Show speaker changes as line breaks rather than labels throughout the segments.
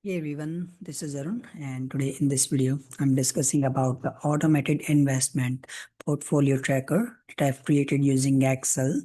Hey everyone, this is Arun, and today in this video, I'm discussing about the automated investment portfolio tracker that I've created using Excel.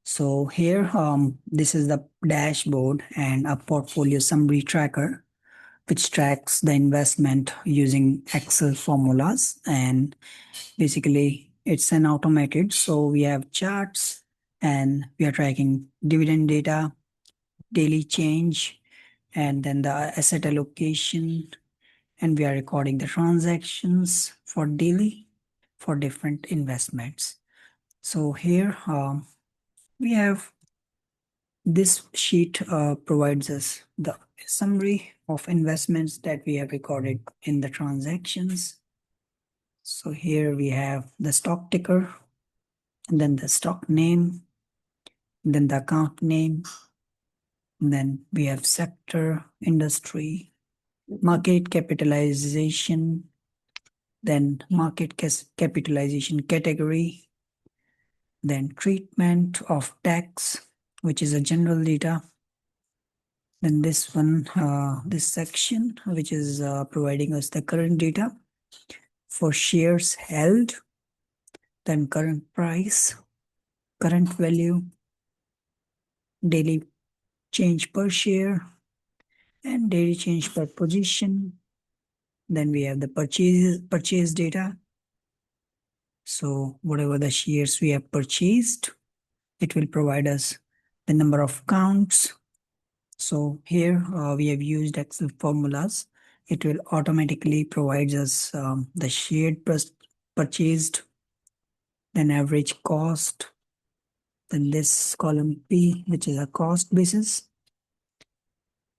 So here, this is the dashboard and a portfolio summary tracker, which tracks the investment using Excel formulas. And basically, it's an automated. So we have charts and we are tracking dividend data, daily change, and then the asset allocation, and we are recording the transactions for daily for different investments. So here we have this sheet provides us the summary of investments that we have recorded in the transactions. So here we have the stock ticker, and then the stock name, then the account name, and then we have sector, industry, market capitalization, then market capitalization category, then treatment of tax, which is a general data. Then this one, this section, which is providing us the current data for shares held, then current price, current value, daily change per share, and daily change per position. Then we have the purchase data. So whatever the shares we have purchased, it will provide us the number of counts. So here we have used Excel formulas. It will automatically provide us the shared purchased, then average cost, then this column P, which is a cost basis.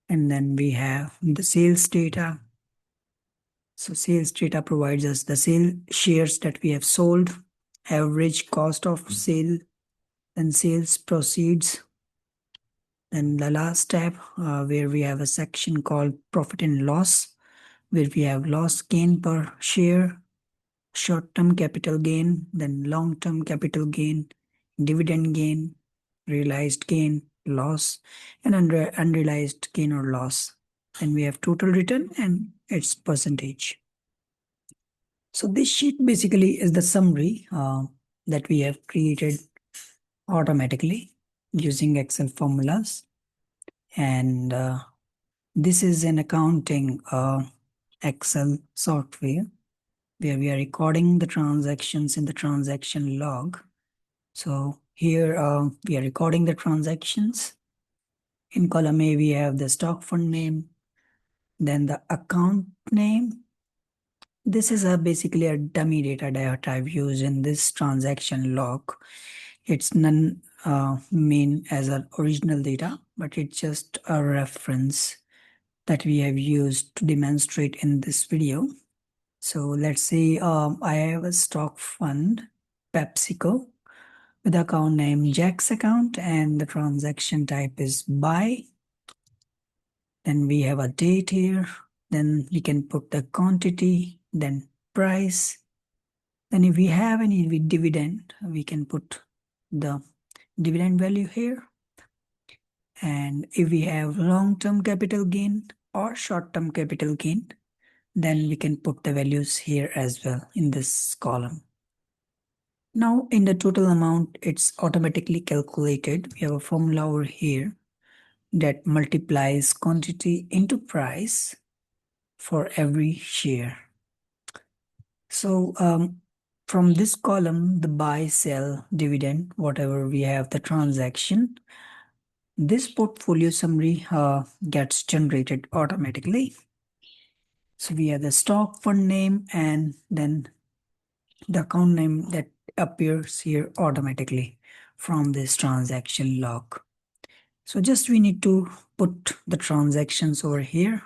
And then we have the sales data. So sales data provides us the sale shares that we have sold, average cost of sale, then sales proceeds. Then the last tab where we have a section called profit and loss, where we have loss gain per share, short-term capital gain, then long-term capital gain, dividend gain, realized gain, loss, and unrealized gain or loss. Then we have total return and its percentage. So this sheet basically is the summary that we have created automatically using Excel formulas. And this is an accounting Excel software where we are recording the transactions in the transaction log. So here we are recording the transactions. In column A, we have the stock fund name, then the account name. This is basically a dummy data that I've used in this transaction log. It's none mean as an original data, but it's just a reference that we have used to demonstrate in this video. So let's say I have a stock fund, PepsiCo, with account name Jack's account, and the transaction type is buy. Then we have a date here. Then we can put the quantity, then price. Then if we have any dividend, we can put the dividend value here. And if we have long-term capital gain or short-term capital gain, then we can put the values here as well in this column. Now in the total amount, it's automatically calculated. We have a formula over here that multiplies quantity into price for every share. So from this column, the buy, sell, dividend, whatever we have the transaction, this portfolio summary gets generated automatically. So we have the stock fund name and then the account name that appears here automatically from this transaction log. So just we need to put the transactions over here,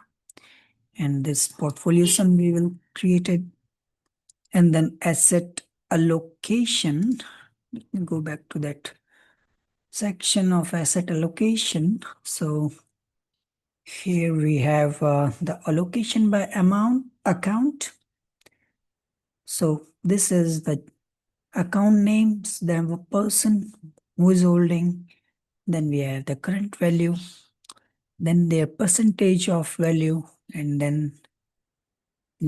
and this portfolio summary will create it. And then asset allocation, let me go back to that section of asset allocation. So here we have the allocation by amount account. So this is the account names, then a person who is holding, then we have the current value, then their percentage of value, and then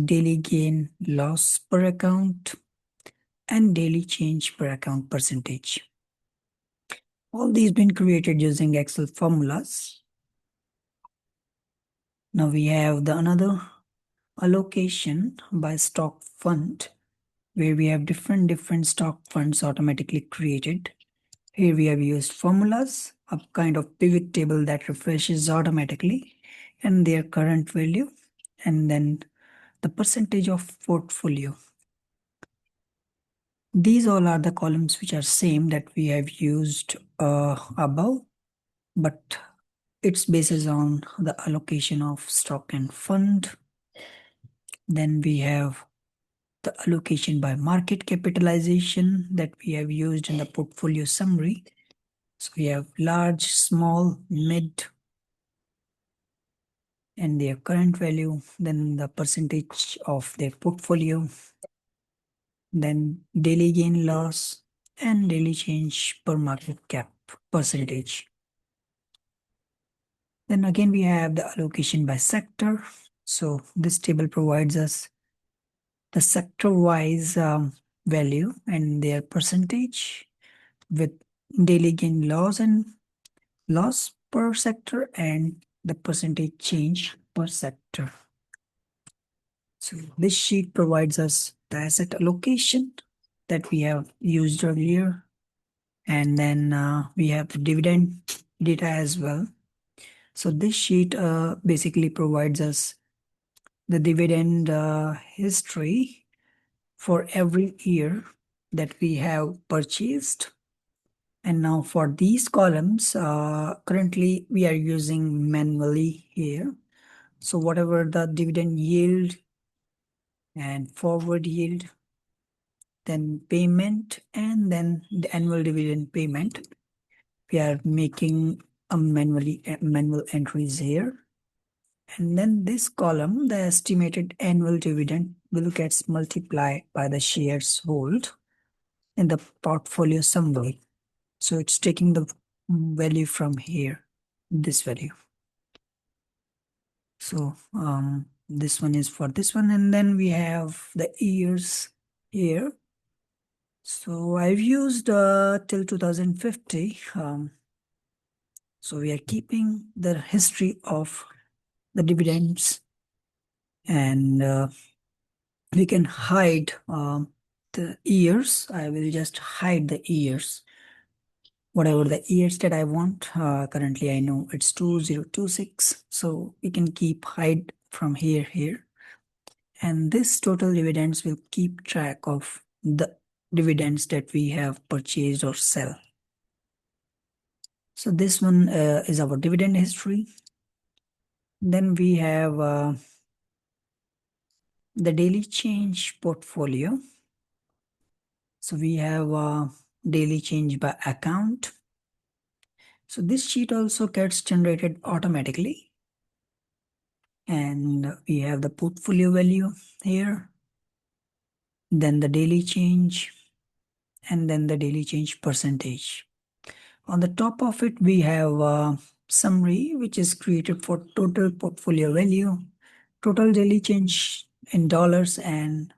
daily gain loss per account, and daily change per account percentage. All these been created using Excel formulas. Now we have the another allocation by stock fund, where we have different stock funds automatically created. Here we have used formulas, a kind of pivot table that refreshes automatically, and their current value, and then the percentage of portfolio. These all are the columns which are same that we have used above, but it's basis on the allocation of stock and fund. Then we have the allocation by market capitalization that we have used in the portfolio summary. So we have large, small, mid, and their current value, then the percentage of their portfolio, then daily gain loss, and daily change per market cap percentage. Then again, we have the allocation by sector. So this table provides us the sector-wise value and their percentage with daily gain loss and loss per sector and the percentage change per sector. So this sheet provides us the asset allocation that we have used earlier. And then we have the dividend data as well. So this sheet basically provides us the dividend history for every year that we have purchased. And now for these columns, currently we are using manually here. So whatever the dividend yield and forward yield, then payment, and then the annual dividend payment, we are making a manual entries here. And then this column, the estimated annual dividend, will get multiplied by the shares hold in the portfolio summary. So it's taking the value from here, this value. So this one is for this one, and then we have the years here. So I've used till 2050. So we are keeping the history of the dividends, and we can hide the years. I will just hide the years, whatever the years that I want. Currently I know it's 2026, so we can keep hide from here, and this total dividends will keep track of the dividends that we have purchased or sell. So this one is our dividend history. Then we have the daily change portfolio. So we have daily change by account. So this sheet also gets generated automatically. And we have the portfolio value here, then the daily change, and then the daily change percentage. On the top of it, we have a summary, which is created for total portfolio value, total daily change in dollars, and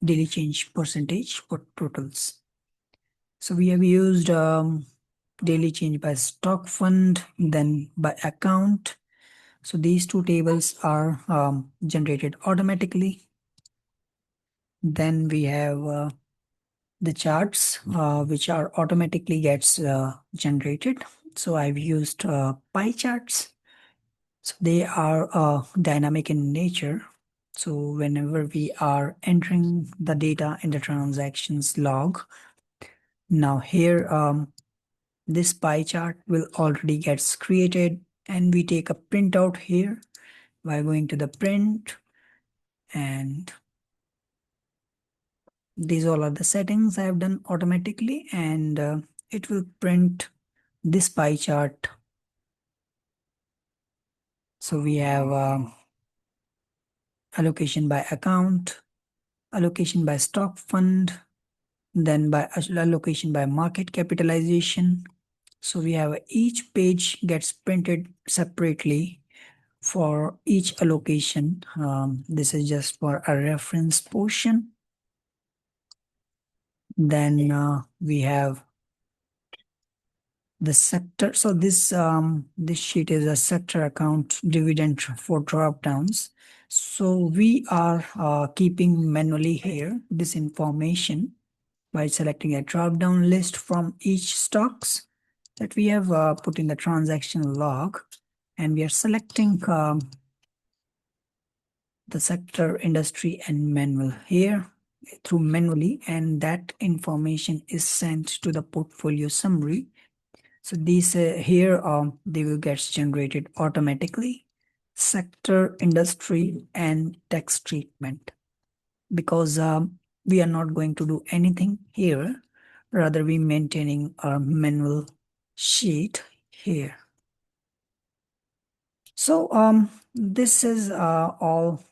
daily change percentage for totals. So we have used daily change by stock fund, then by account. So these two tables are generated automatically. Then we have the charts, which are automatically gets generated. So I've used pie charts. So they are dynamic in nature. So whenever we are entering the data in the transactions log, now here this pie chart will already gets created, and we take a printout here by going to the print, and these all are the settings I have done automatically, and it will print this pie chart. So we have allocation by account, allocation by stock fund, then by allocation by market capitalization. So we have each page gets printed separately for each allocation. This is just for a reference portion. Then we have the sector. So this sheet is a sector account dividend for drop downs. So we are keeping manually here this information by selecting a drop down list from each stocks that we have put in the transaction log, and we are selecting the sector, industry, and manual here through manually, and that information is sent to the portfolio summary. So these here they will get generated automatically. Sector, industry, and tax treatment. Because we are not going to do anything here, rather we maintaining our manual sheet here. So this is all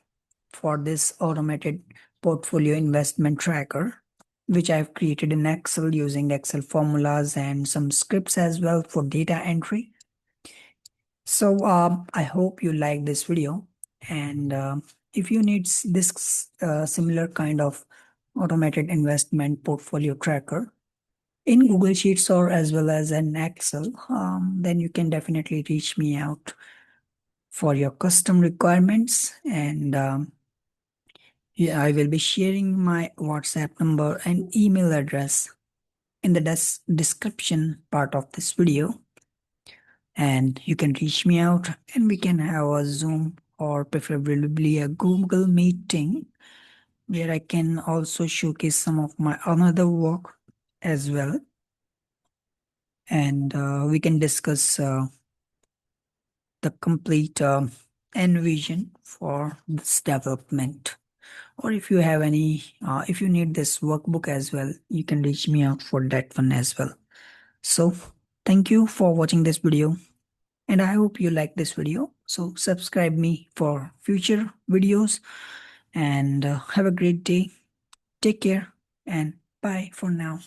for this automated portfolio investment tracker, which I've created in Excel using Excel formulas and some scripts as well for data entry. So I hope you like this video, and if you need this similar kind of automated investment portfolio tracker in Google Sheets or as well as in Excel, then you can definitely reach me out for your custom requirements. And yeah, I will be sharing my WhatsApp number and email address in the description part of this video. And you can reach me out and we can have a Zoom or preferably a Google meeting where I can also showcase some of my another work as well. And we can discuss the complete end vision for this development. Or if you have any, if you need this workbook as well, you can reach me out for that one as well. So thank you for watching this video, and I hope you like this video. So subscribe me for future videos, and have a great day. Take care and bye for now.